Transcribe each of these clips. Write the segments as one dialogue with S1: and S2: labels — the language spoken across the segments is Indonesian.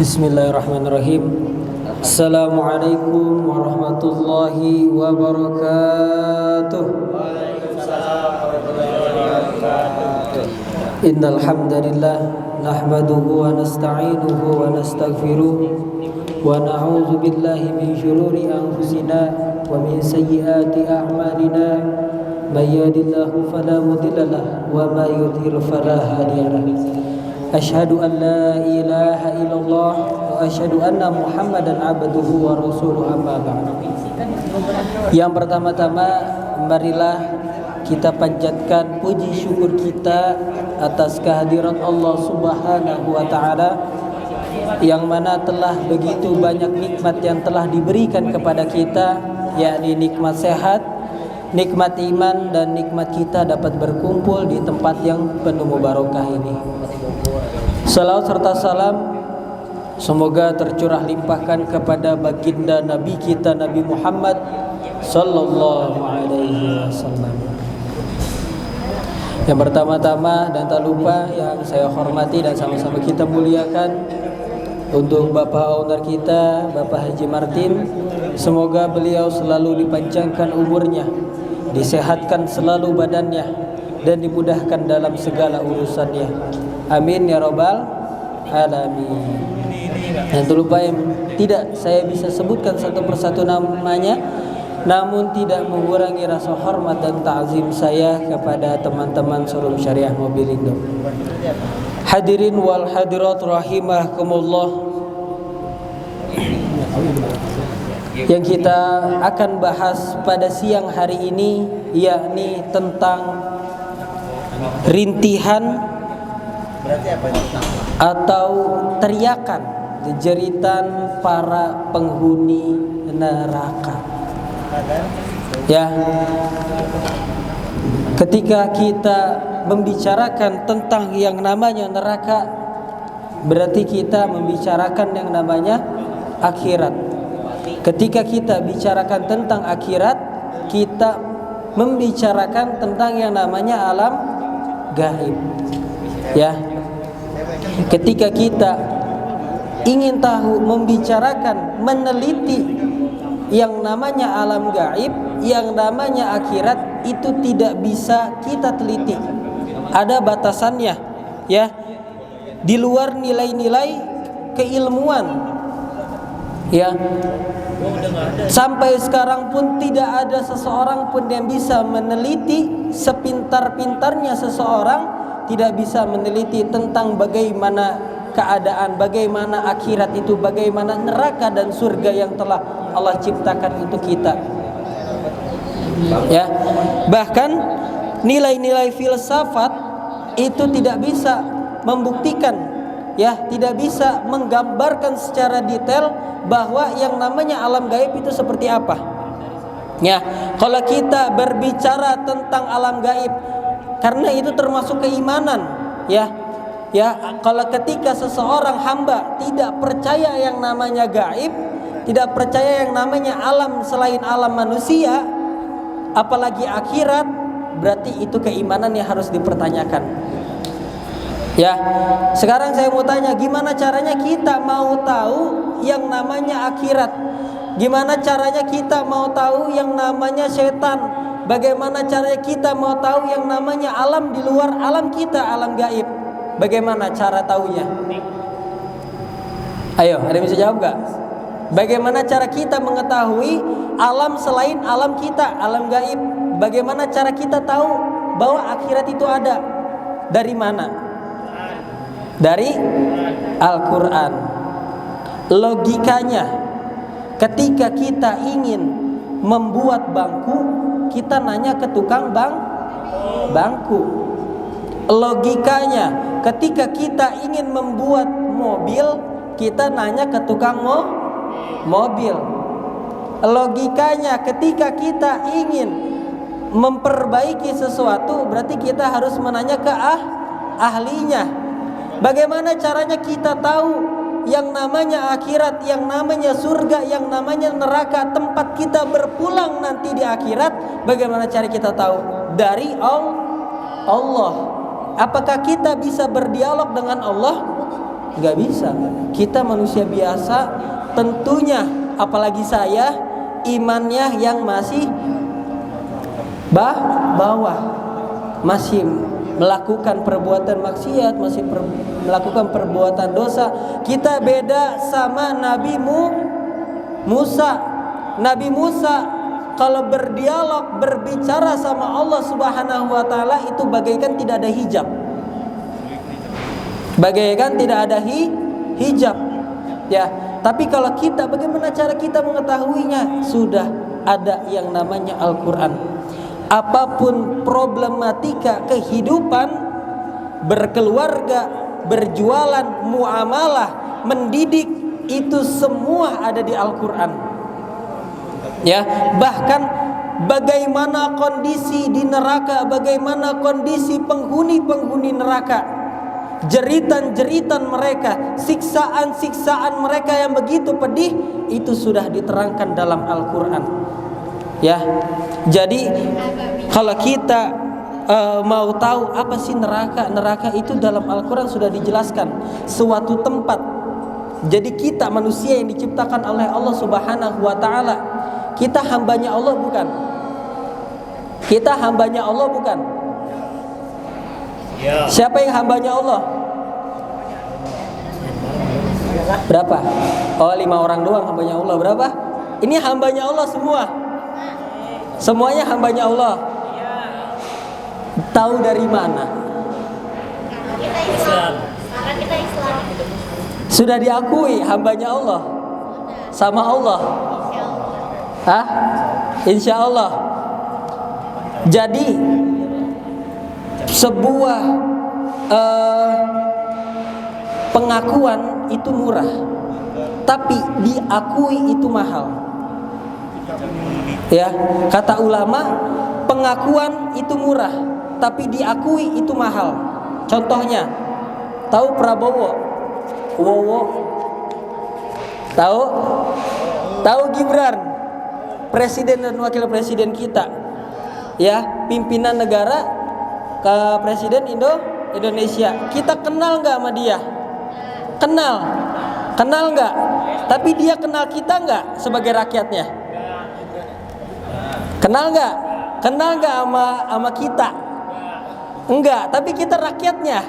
S1: Bismillahirrahmanirrahim. Assalamualaikum warahmatullahi wabarakatuh. Innal hamdalillah nahmaduhu wa nasta'inuhu wa nastaghfiruh wa na'udzu billahi min shururi anfusina wa min sayyiati a'malina. May yahdihillahu fala mudilla lahu wa may yudhlil fala hadiya lahu. Asyhadu an la ilaha illallah wa asyhadu anna Muhammadan abduhu wa rasuluhu amma ba'du. Yang pertama-tama, marilah kita panjatkan puji syukur kita atas kehadiran Allah Subhanahu wa taala, yang mana telah begitu banyak nikmat yang telah diberikan kepada kita, yakni nikmat sehat, nikmat iman, dan nikmat kita dapat berkumpul di tempat yang penuh barokah ini. Salawat serta salam semoga tercurah limpahkan kepada baginda Nabi kita Nabi Muhammad sallallahu alaihi wasallam. Yang pertama-tama dan tak lupa yang saya hormati dan sama-sama kita muliakan, untuk Bapak owner kita, Bapak Haji Martin, semoga beliau selalu dipanjangkan umurnya, disehatkan selalu badannya, dan dimudahkan dalam segala urusannya. Amin ya rabbal alamin. Dan terlupa yang tidak saya bisa sebutkan satu persatu namanya, namun tidak mengurangi rasa hormat dan ta'zim saya kepada teman-teman Showroom Syariah Mobilindo. Hadirin wal hadirat rahimakumullah. Yang kita akan bahas pada siang hari ini yakni tentang rintihan atau teriakan jeritan para penghuni neraka. Ya, ketika kita membicarakan tentang yang namanya neraka, berarti kita membicarakan yang namanya akhirat. Ketika kita bicarakan tentang akhirat, kita membicarakan tentang yang namanya alam gaib. Ya, ketika kita ingin tahu, membicarakan, meneliti yang namanya alam gaib, yang namanya akhirat, itu tidak bisa kita teliti. Ada batasannya, ya. Di luar nilai-nilai keilmuan, ya. Sampai sekarang pun tidak ada seseorang pun yang bisa meneliti, sepintar-pintarnya seseorang tidak bisa meneliti tentang bagaimana keadaan, bagaimana akhirat itu, bagaimana neraka dan surga yang telah Allah ciptakan untuk kita. Ya, bahkan nilai-nilai filsafat itu tidak bisa membuktikan, ya, tidak bisa menggambarkan secara detail bahwa yang namanya alam gaib itu seperti apa. Ya, kalau kita berbicara tentang alam gaib, karena itu termasuk keimanan, ya. Ya, kalau ketika seseorang hamba tidak percaya yang namanya gaib, tidak percaya yang namanya alam selain alam manusia, apalagi akhirat, berarti itu keimanan yang harus dipertanyakan. Ya, sekarang saya mau tanya, gimana caranya kita mau tahu yang namanya akhirat? Gimana caranya kita mau tahu yang namanya setan? Bagaimana caranya kita mau tahu yang namanya alam di luar alam kita, alam gaib? Bagaimana cara taunya? Ayo, ada yang bisa jawab gak? Bagaimana cara kita mengetahui alam selain alam kita, alam gaib? Bagaimana cara kita tahu bahwa akhirat itu ada? Dari mana? Dari Al-Quran. Logikanya, ketika kita ingin membuat bangku, kita nanya ke tukang bangku. Logikanya, ketika kita ingin membuat mobil, kita nanya ke tukang mobil. Logikanya, ketika kita ingin memperbaiki sesuatu, berarti kita harus menanya ke ahlinya. Bagaimana caranya kita tahu yang namanya akhirat, yang namanya surga, yang namanya neraka, tempat kita berpulang nanti di akhirat? Bagaimana cara kita tahu? Dari Allah. Apakah kita bisa berdialog dengan Allah? Nggak bisa. Kita manusia biasa, tentunya apalagi saya imannya yang masih bawah, masih melakukan perbuatan maksiat, masih melakukan perbuatan dosa. Kita beda sama Nabi Musa. Nabi Musa kalau berdialog, berbicara sama Allah Subhanahu wa taala itu bagaikan tidak ada hijab. Bagaikan tidak ada hijab. Ya, tapi kalau kita, bagaimana cara kita mengetahuinya? Sudah ada yang namanya Al-Qur'an. Apapun problematika kehidupan, berkeluarga, berjualan, muamalah, mendidik, itu semua ada di Al-Qur'an. Ya, bahkan bagaimana kondisi di neraka, bagaimana kondisi penghuni-penghuni neraka, jeritan-jeritan mereka, siksaan-siksaan mereka yang begitu pedih, itu sudah diterangkan dalam Al-Qur'an. Ya, jadi kalau kita mau tahu apa sih neraka, neraka itu dalam Al-Quran sudah dijelaskan suatu tempat. Jadi kita manusia yang diciptakan oleh Allah Subhanahu wa taala, kita hambanya Allah bukan? Kita hambanya Allah bukan? Ya. Siapa yang hambanya Allah? Berapa? Oh, 5 orang doang hambanya Allah. Berapa? Ini hambanya Allah semua. Semuanya hambanya Allah. Tahu dari mana? Islam. Kita Islam. Sudah diakui hambanya Allah sama Allah. Hah? Insya Allah. Jadi sebuah pengakuan itu murah, tapi diakui itu mahal. Ya, kata ulama, pengakuan itu murah, tapi diakui itu mahal. Contohnya, tahu Prabowo, tahu Gibran, presiden dan wakil presiden kita, ya, pimpinan negara, ke presiden Indonesia. Kita kenal nggak sama dia? Kenal nggak? Tapi dia kenal kita nggak sebagai rakyatnya? Kenal nggak sama kita? Enggak, tapi kita rakyatnya.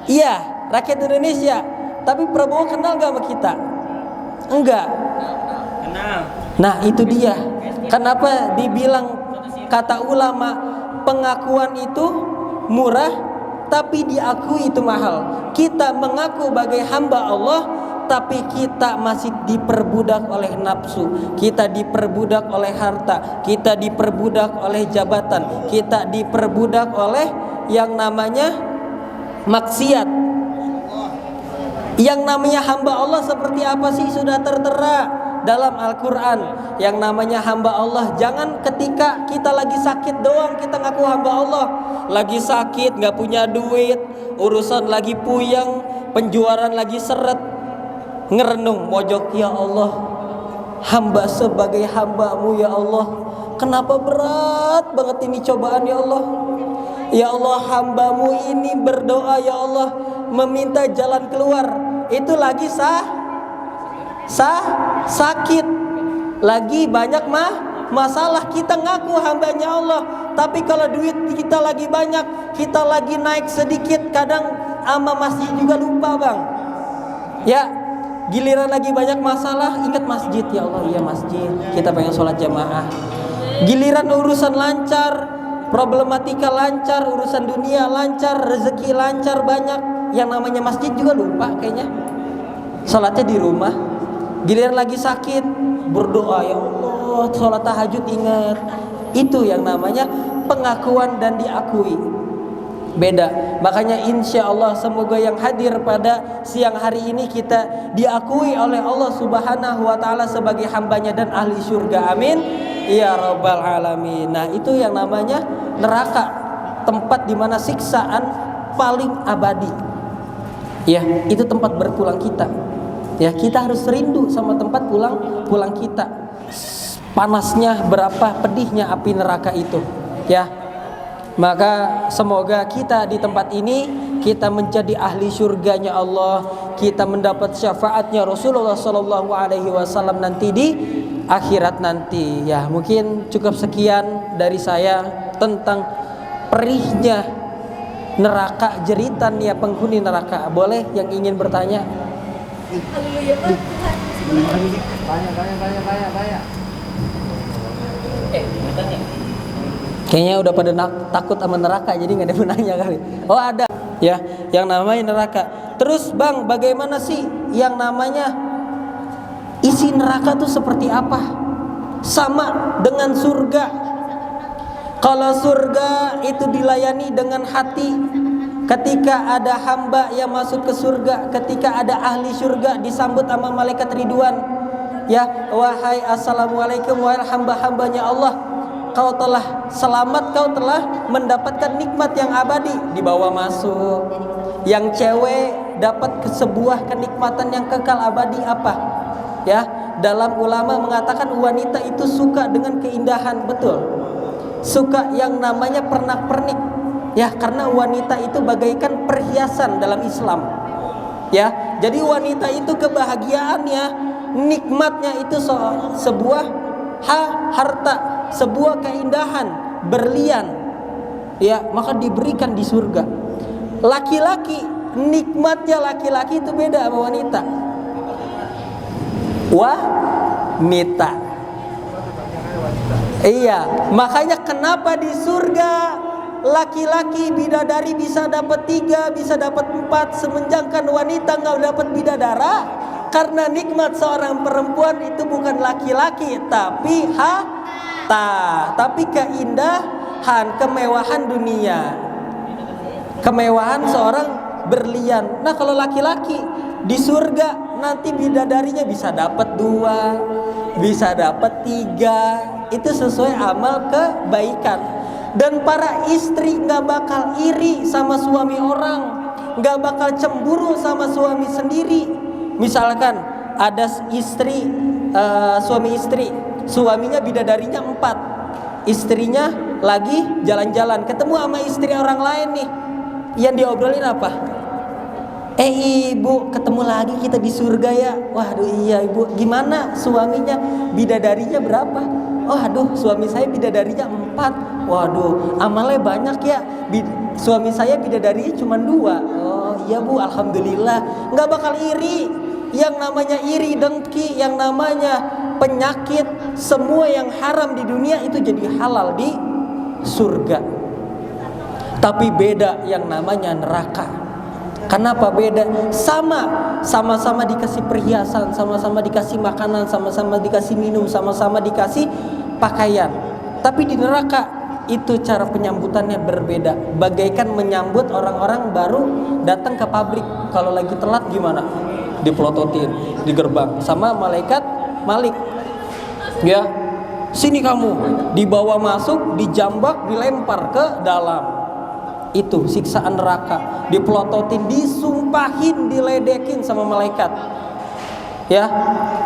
S1: Iya, rakyat Indonesia. Tapi Prabowo kenal nggak sama kita? Enggak. Kenal. Nah, itu dia. Kenapa dibilang kata ulama pengakuan itu murah, tapi diakui itu mahal. Kita mengaku sebagai hamba Allah, tapi kita masih diperbudak oleh nafsu, kita diperbudak oleh harta, kita diperbudak oleh jabatan, kita diperbudak oleh yang namanya maksiat. Yang namanya hamba Allah seperti apa sih? Sudah tertera dalam Al-Quran. Yang namanya hamba Allah, jangan ketika kita lagi sakit doang kita ngaku hamba Allah. Lagi sakit, gak punya duit, urusan lagi puyeng, penjualan lagi seret, ngerenung mojok, ya Allah, hamba sebagai hambamu ya Allah, kenapa berat banget ini cobaan ya Allah. Ya Allah, hambamu ini berdoa ya Allah, meminta jalan keluar, itu lagi sakit, lagi banyak masalah. Kita ngaku hambanya Allah, tapi kalau duit kita lagi banyak, kita lagi naik sedikit, kadang ama masjid juga lupa bang. Ya, giliran lagi banyak masalah, ingat masjid, ya Allah, iya masjid, kita pengen sholat jamaah. Giliran urusan lancar, problematika lancar, urusan dunia lancar, rezeki lancar banyak, yang namanya masjid juga lupa kayaknya, sholatnya di rumah. Giliran lagi sakit, berdoa, ya Allah, sholat tahajud ingat. Itu yang namanya pengakuan dan diakui. Beda. Makanya insya Allah semoga yang hadir pada siang hari ini kita diakui oleh Allah Subhanahu wa ta'ala sebagai hambanya dan ahli surga, amin ya rabbal alamin. Nah, itu yang namanya neraka, tempat dimana siksaan paling abadi. Ya, itu tempat berpulang kita. Ya, kita harus rindu sama tempat pulang kita. Panasnya berapa pedihnya api neraka itu. Ya, maka semoga kita di tempat ini kita menjadi ahli surganya Allah, kita mendapat syafaatnya Rasulullah Sallallahu Alaihi Wasallam nanti di akhirat nanti. Ya, mungkin cukup sekian dari saya tentang perihnya neraka, jeritan ya penghuni neraka. Boleh yang ingin bertanya? Kayaknya udah pada takut sama neraka, jadi nggak ada yang nanya kali. Oh ada ya, yang namanya neraka. Terus bang, bagaimana sih yang namanya isi neraka tuh seperti apa? Sama dengan surga. Kalau surga itu dilayani dengan hati, ketika ada hamba yang masuk ke surga, ketika ada ahli surga disambut sama malaikat Ridwan. Ya, wahai assalamualaikum wahai hamba-hambanya Allah, kau telah selamat, kau telah mendapatkan nikmat yang abadi, dibawa masuk. Yang cewek dapat sebuah kenikmatan yang kekal abadi apa? Ya, dalam ulama mengatakan wanita itu suka dengan keindahan, betul. Suka yang namanya pernak-pernik. Ya, karena wanita itu bagaikan perhiasan dalam Islam. Ya, jadi wanita itu kebahagiaannya, nikmatnya itu sebuah harta, sebuah keindahan, berlian. Ya, maka diberikan di surga. Laki-laki, nikmatnya laki-laki itu beda sama wanita. Wanita. Iya, makanya kenapa di surga laki-laki bidadari bisa dapat 3, bisa dapat 4, semenjangkan wanita nggak dapat bidadara. Karena nikmat seorang perempuan itu bukan laki-laki, tapi tapi keindahan, kemewahan dunia, kemewahan seorang berlian. Nah kalau laki-laki di surga nanti bidadarinya bisa dapat 2, bisa dapat 3. Itu sesuai amal kebaikan. Dan para istri gak bakal iri sama suami orang, gak bakal cemburu sama suami sendiri. Misalkan ada istri, suami istri, suaminya bidadarinya 4, istrinya lagi jalan-jalan, ketemu sama istri orang lain nih. Yang diobrolin apa? Ibu, ketemu lagi kita di surga ya. Waduh iya ibu, gimana suaminya, bidadarinya berapa? Oh aduh, suami saya bidadarinya 4. Waduh, amalnya banyak ya. Suami saya bidadarinya cuma 2. Oh iya bu, alhamdulillah. Nggak bakal iri. Yang namanya iri, dengki, yang namanya penyakit, semua yang haram di dunia itu jadi halal di surga. Tapi beda yang namanya neraka. Kenapa beda? Sama-sama dikasih perhiasan, sama-sama dikasih makanan, sama-sama dikasih minum, sama-sama dikasih pakaian. Tapi di neraka itu cara penyambutannya berbeda. Bagaikan menyambut orang-orang baru datang ke pabrik. Kalau lagi telat gimana? Dipelototin di gerbang sama malaikat Malik. Ya, sini kamu, dibawa masuk, dijambak, dilempar ke dalam. Itu siksaan neraka, dipelototin, disumpahin, diledekin sama malaikat. Ya,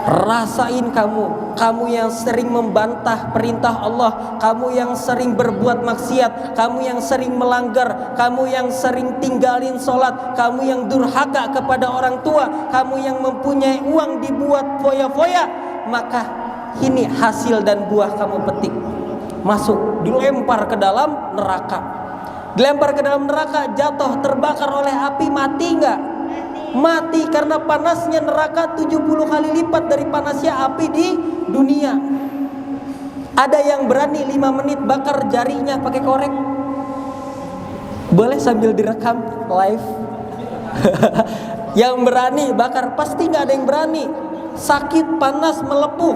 S1: rasain kamu yang sering membantah perintah Allah, kamu yang sering berbuat maksiat, kamu yang sering melanggar, kamu yang sering tinggalin sholat, kamu yang durhaka kepada orang tua, kamu yang mempunyai uang dibuat foya-foya. Maka ini hasil dan buah kamu petik. Masuk, dilempar ke dalam neraka. Dilempar ke dalam neraka, jatuh, terbakar oleh api, mati enggak? Mati, karena panasnya neraka 70 kali lipat dari panasnya api di dunia. Ada yang berani 5 menit bakar jarinya pakai korek? Boleh sambil direkam live. Yang berani bakar, pasti enggak ada yang berani. Sakit, panas, melepuh.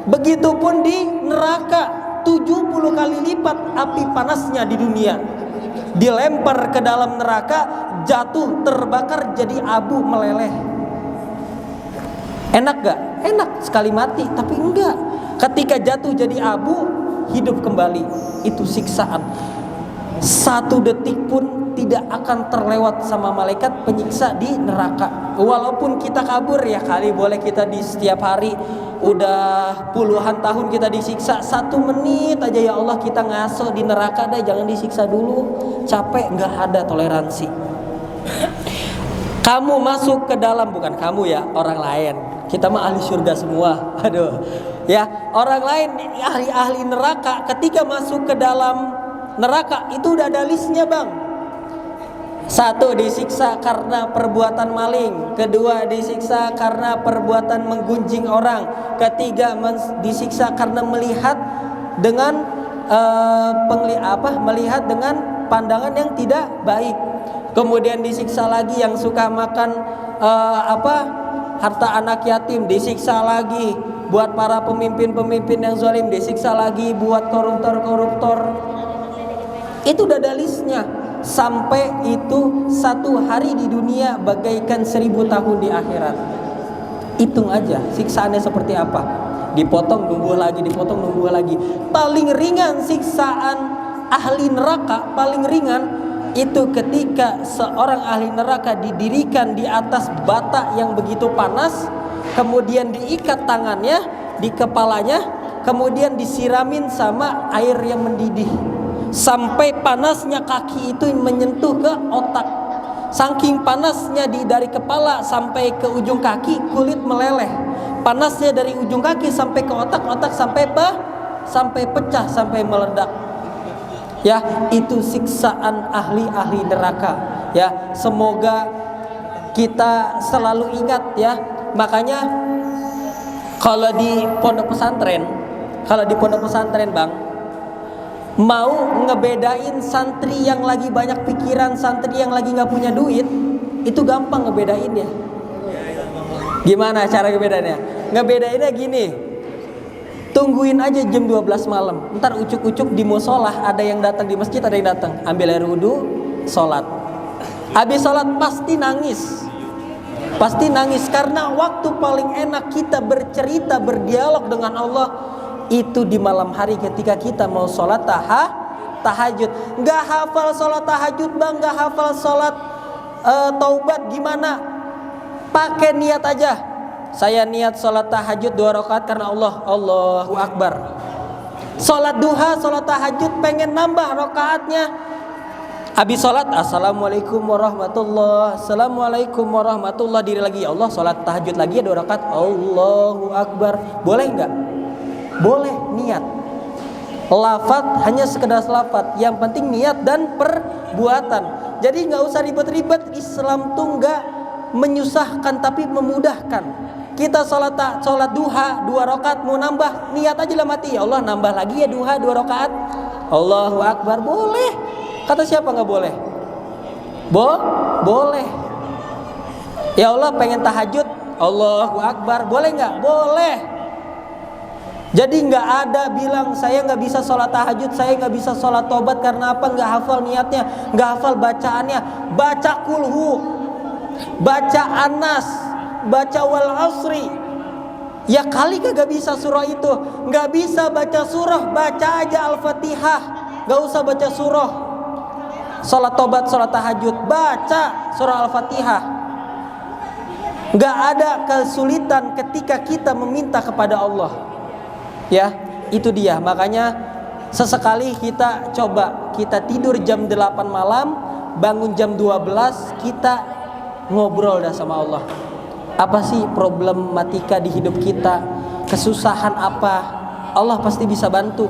S1: Begitupun di neraka, 70 kali lipat api panasnya di dunia. Dilempar ke dalam neraka, jatuh, terbakar jadi abu meleleh. Enak gak? Enak sekali mati, tapi enggak. Ketika jatuh jadi abu, hidup kembali. Itu siksaan. 1 detik pun tidak akan terlewat sama malaikat penyiksa di neraka. Walaupun kita kabur ya kali, boleh kita di setiap hari udah puluhan tahun kita disiksa, 1 menit aja ya Allah kita ngaso di neraka deh, jangan disiksa dulu, capek, nggak ada toleransi. Kamu masuk ke dalam, bukan kamu ya, orang lain. Kita mah ahli surga semua. Aduh. Ya, orang lain ahli-ahli neraka ketika masuk ke dalam neraka itu udah ada listnya, Bang. 1 disiksa karena perbuatan maling, 2 disiksa karena perbuatan menggunjing orang, 3 disiksa karena melihat dengan melihat dengan pandangan yang tidak baik. Kemudian disiksa lagi yang suka makan harta anak yatim, disiksa lagi buat para pemimpin-pemimpin yang zalim, disiksa lagi buat koruptor-koruptor. Itu udah ada listnya. Sampai itu 1 hari di dunia bagaikan 1000 tahun di akhirat. Hitung aja siksaannya seperti apa. Dipotong nunggu lagi, dipotong nunggu lagi. Paling ringan siksaan ahli neraka, paling ringan itu ketika seorang ahli neraka didirikan di atas bata yang begitu panas, kemudian diikat tangannya di kepalanya, kemudian disiramin sama air yang mendidih sampai panasnya kaki itu menyentuh ke otak. Saking panasnya dari kepala sampai ke ujung kaki, kulit meleleh. Panasnya dari ujung kaki sampai ke otak, otak sampai pecah, sampai meledak. Ya, itu siksaan ahli-ahli neraka. Ya, semoga kita selalu ingat ya. Makanya kalau di pondok pesantren, Bang, mau ngebedain santri yang lagi banyak pikiran, santri yang lagi nggak punya duit, itu gampang ngebedainnya. Gimana cara ngebedainnya? Ngebedainnya gini, tungguin aja jam 12 malam. Ntar ucuk-ucuk di musolah, ada yang datang di masjid, ada yang datang, ambil air wudhu, sholat. Habis sholat pasti nangis. Pasti nangis karena waktu paling enak kita bercerita, berdialog dengan Allah itu di malam hari ketika kita mau sholat tahajud. Nggak hafal sholat tahajud, Bang, nggak hafal sholat taubat, gimana? Pakai niat aja. Saya niat sholat tahajud 2 rakaat karena Allah, Allahu Akbar. Sholat duha, sholat tahajud pengen nambah rakaatnya. Habis sholat, assalamualaikum warahmatullah, assalamualaikum warahmatullah, diri lagi, ya Allah, sholat tahajud lagi ya 2 rakaat, Allahu Akbar. Boleh nggak? Boleh, niat. Lafaz hanya sekedar lafaz, yang penting niat dan perbuatan. Jadi nggak usah ribet-ribet. Islam tuh nggak menyusahkan tapi memudahkan. Kita sholat duha 2 rakaat mau nambah, niat aja dalam hati, ya Allah nambah lagi ya duha 2 rakaat, Allahu Akbar. Boleh. Kata siapa nggak boleh? Boleh. Ya Allah pengen tahajud, Allahu Akbar. Boleh nggak? Boleh. Jadi nggak ada bilang saya nggak bisa sholat tahajud, saya nggak bisa sholat tobat karena apa? Nggak hafal niatnya, nggak hafal bacaannya. Baca kulhu, baca anas, baca wal asri. Ya kali kagak bisa surah itu, nggak bisa baca surah, baca aja al-fatihah, nggak usah baca surah. Sholat tobat, sholat tahajud, baca surah al-fatihah. Nggak ada kesulitan ketika kita meminta kepada Allah. Ya, itu dia. Makanya sesekali kita coba, kita tidur jam 8 malam, bangun jam 12, kita ngobrol dah sama Allah. Apa sih problematika di hidup kita? Kesusahan apa? Allah pasti bisa bantu.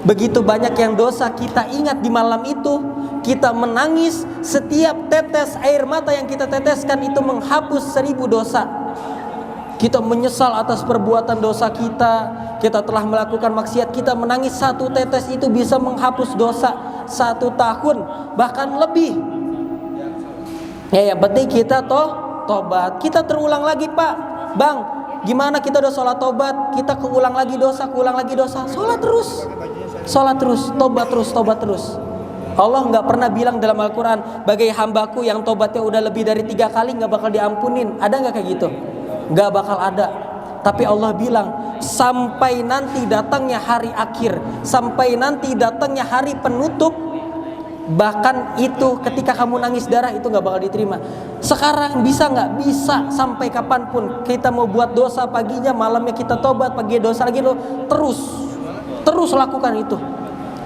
S1: Begitu banyak yang dosa kita ingat di malam itu, kita menangis, setiap tetes air mata yang kita teteskan itu menghapus 1000 dosa. Kita menyesal atas perbuatan dosa kita telah melakukan maksiat, kita menangis 1 tetes itu bisa menghapus dosa 1 tahun bahkan lebih. Ya, yang penting kita tobat. Kita terulang lagi, Pak, Bang, gimana kita udah sholat tobat, kita keulang lagi dosa, sholat terus, tobat terus. Allah nggak pernah bilang dalam Al-Quran, bagai hambaku yang tobatnya udah lebih dari 3 kali nggak bakal diampunin. Ada nggak kayak gitu? Nggak bakal ada. Tapi Allah bilang, sampai nanti datangnya hari akhir, sampai nanti datangnya hari penutup, Bahkan itu ketika kamu nangis darah itu gak bakal diterima. Sekarang bisa gak? Bisa. Sampai kapanpun kita mau buat dosa, paginya malamnya kita tobat, pagi dosa lagi, lo terus lakukan itu.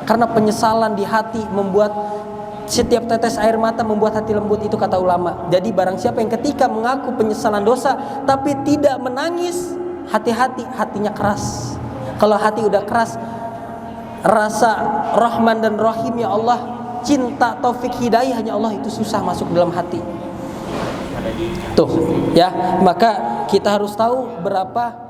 S1: Karena penyesalan di hati membuat setiap tetes air mata membuat hati lembut, itu kata ulama. Jadi barang siapa yang ketika mengaku penyesalan dosa tapi tidak menangis, hati-hati, hatinya keras. Kalau hati udah keras, rasa Rahman dan Rahim ya Allah, cinta, taufik, hidayah hanya Allah, itu susah masuk dalam hati. Tuh ya, maka kita harus tahu berapa